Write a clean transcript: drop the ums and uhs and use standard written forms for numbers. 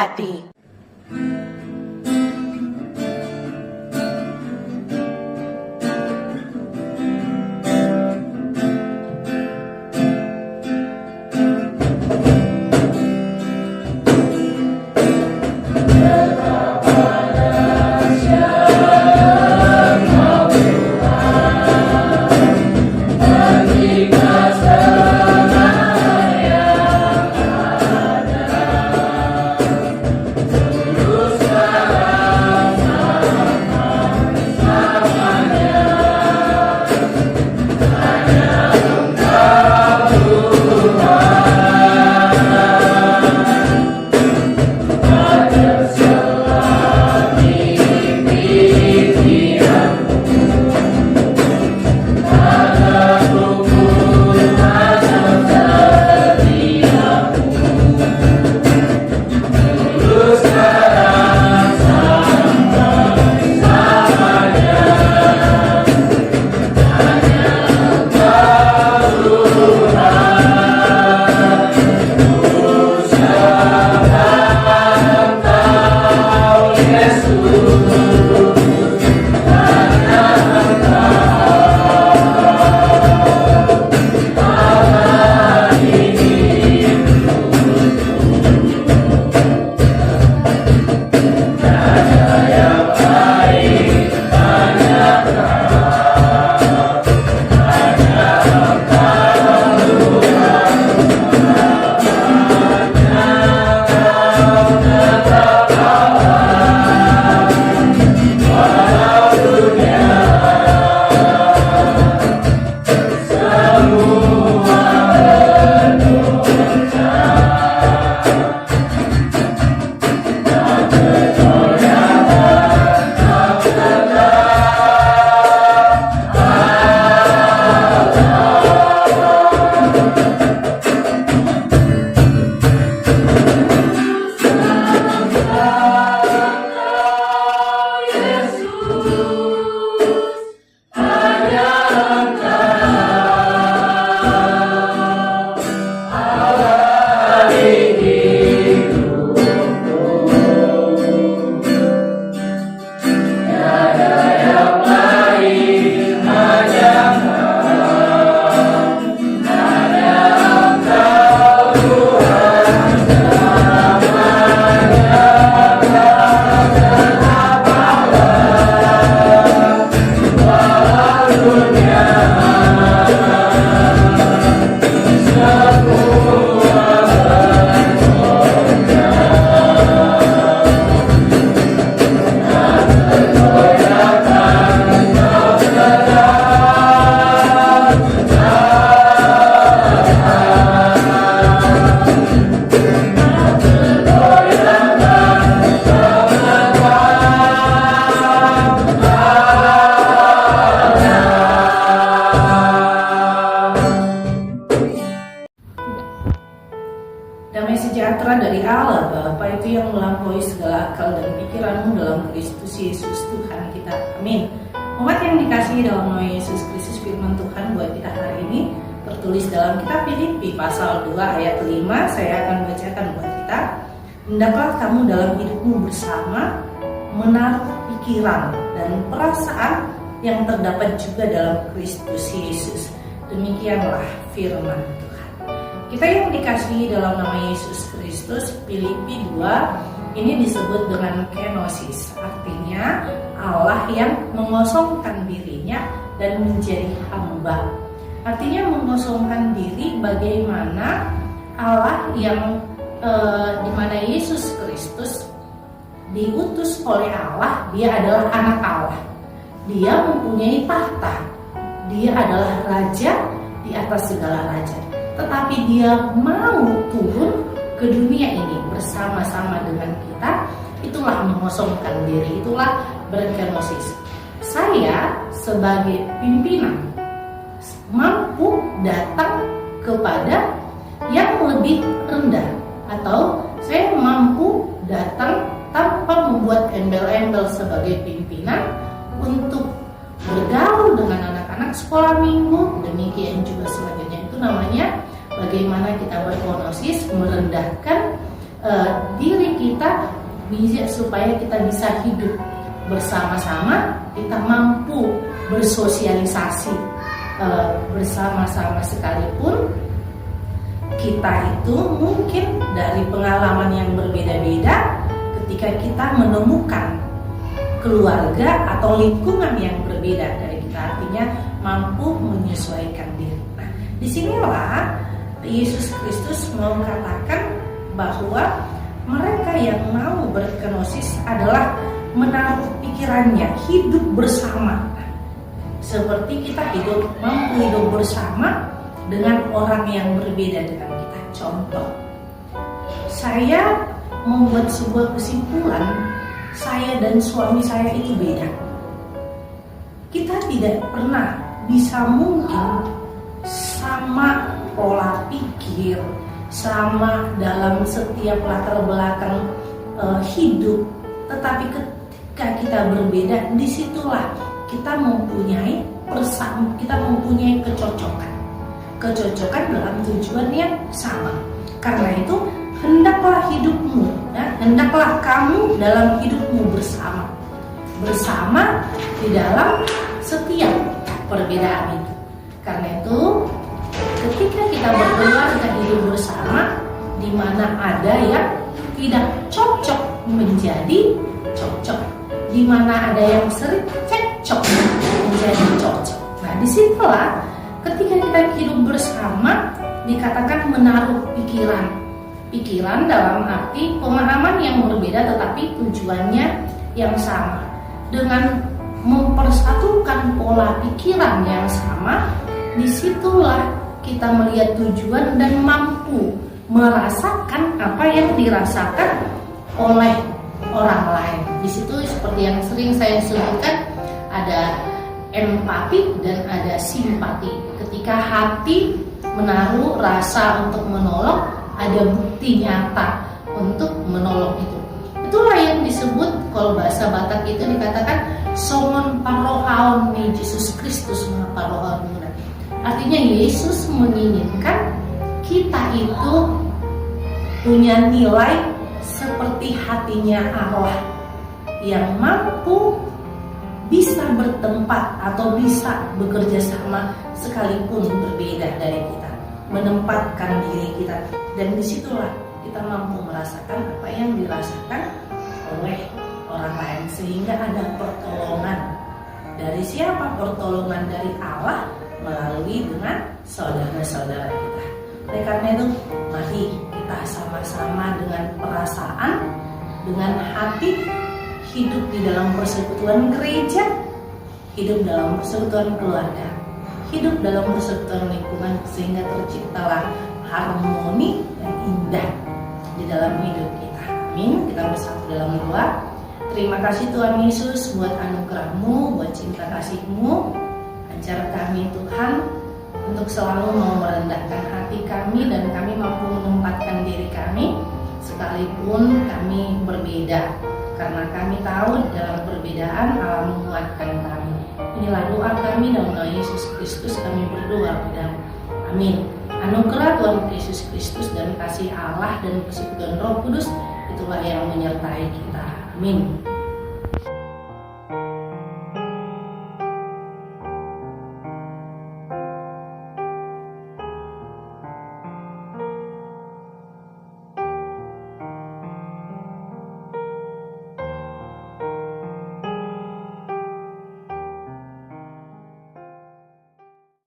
hati. Damai sejahtera dari Allah Bapa itu yang melampaui segala akal dan pikiranmu dalam Kristus Yesus Tuhan kita. Amin. Umat yang dikasihi dalam nama Yesus Kristus, firman Tuhan buat kita hari ini tertulis dalam kitab Filipi pasal 2 ayat 5. Saya akan bacakan buat kita. Hendaklah kamu dalam hidupmu bersama menaruh pikiran dan perasaan yang terdapat juga dalam Kristus Yesus. Demikianlah firman Tuhan. Kita yang dikasihi dalam nama Yesus Kristus, Filipi 2 ini disebut dengan kenosis, artinya Allah yang mengosongkan dirinya dan menjadi hamba. Artinya mengosongkan diri bagaimana Allah yang di mana Yesus Kristus diutus oleh Allah, dia adalah anak Allah. Dia mempunyai tahta, dia adalah raja di atas segala raja. Tetapi dia mau turun ke dunia ini bersama-sama dengan kita. Itulah mengosongkan diri, itulah berkenosis. Saya sebagai pimpinan mampu datang kepada yang lebih rendah, atau saya mampu datang tanpa membuat embel-embel sebagai pimpinan untuk bergaul dengan anak-anak sekolah minggu, demikian juga sebagainya. Itu namanya bagaimana kita berkenosis, merendahkan diri kita supaya kita bisa hidup bersama-sama, kita mampu bersosialisasi bersama-sama, sekalipun kita itu mungkin dari pengalaman yang berbeda-beda ketika kita menemukan keluarga atau lingkungan yang berbeda dari kita, artinya mampu menyesuaikan diri. Nah, disinilah Yesus Kristus mau katakan bahwa mereka yang mau berkenosis adalah menaruh pikirannya, hidup bersama. Seperti kita mampu hidup bersama dengan orang yang berbeda dengan kita. Contoh, saya membuat sebuah kesimpulan, saya dan suami saya itu beda. Kita tidak pernah bisa mungkin sama pola pikir, sama dalam setiap latar belakang hidup, tetapi ketika kita berbeda, disitulah kita mempunyai kecocokan dalam tujuan yang sama. Karena itu hendaklah hidupmu, hendaklah kamu dalam hidupmu bersama di dalam setiap perbedaan itu. Karena itu ketika kita berkeluarga hidup bersama, di mana ada yang tidak cocok menjadi cocok, di mana ada yang sering cekcok menjadi cocok. Nah, disitulah ketika kita hidup bersama dikatakan menaruh pikiran dalam arti pemahaman yang berbeda tetapi tujuannya yang sama. Dengan mempersatukan pola pikiran yang sama, disitulah kita melihat tujuan dan mampu merasakan apa yang dirasakan oleh orang lain. Di situ seperti yang sering saya sebutkan, ada empati dan ada simpati. Ketika hati menaruh rasa untuk menolong, ada bukti nyata untuk menolong itu. Itulah yang disebut, kalau bahasa Batak itu dikatakan songon parohaon ni Yesus Kristus parohaon. Artinya Yesus menginginkan kita itu punya nilai seperti hatinya Allah, yang mampu bisa bertempat atau bisa bekerja sama sekalipun berbeda dari kita, menempatkan diri kita, dan disitulah kita mampu merasakan apa yang dirasakan oleh orang lain, sehingga ada pertolongan. Dari siapa? Pertolongan dari Allah melalui dengan saudara-saudara kita. Oleh karena itu, mari kita sama-sama dengan perasaan, dengan hati, hidup di dalam persekutuan gereja, hidup dalam persekutuan keluarga, hidup dalam persekutuan lingkungan, sehingga terciptalah harmoni dan indah di dalam hidup kita. Amin. Kita bersatu dalam doa. Terima kasih Tuhan Yesus buat anugerah-Mu, buat cinta kasih-Mu. Ajar kami Tuhan untuk selalu mau merendahkan hati kami, dan kami mampu menempatkan diri kami sekalipun kami berbeda, karena kami tahu dalam perbedaan Allah menguatkan kami. Inilah doa kami dalam nama Yesus Kristus kami berdoa padamu. Amin. Anugerah Tuhan Yesus Kristus dan kasih Allah dan persekutuan Roh Kudus itulah yang menyertai kita. Amin.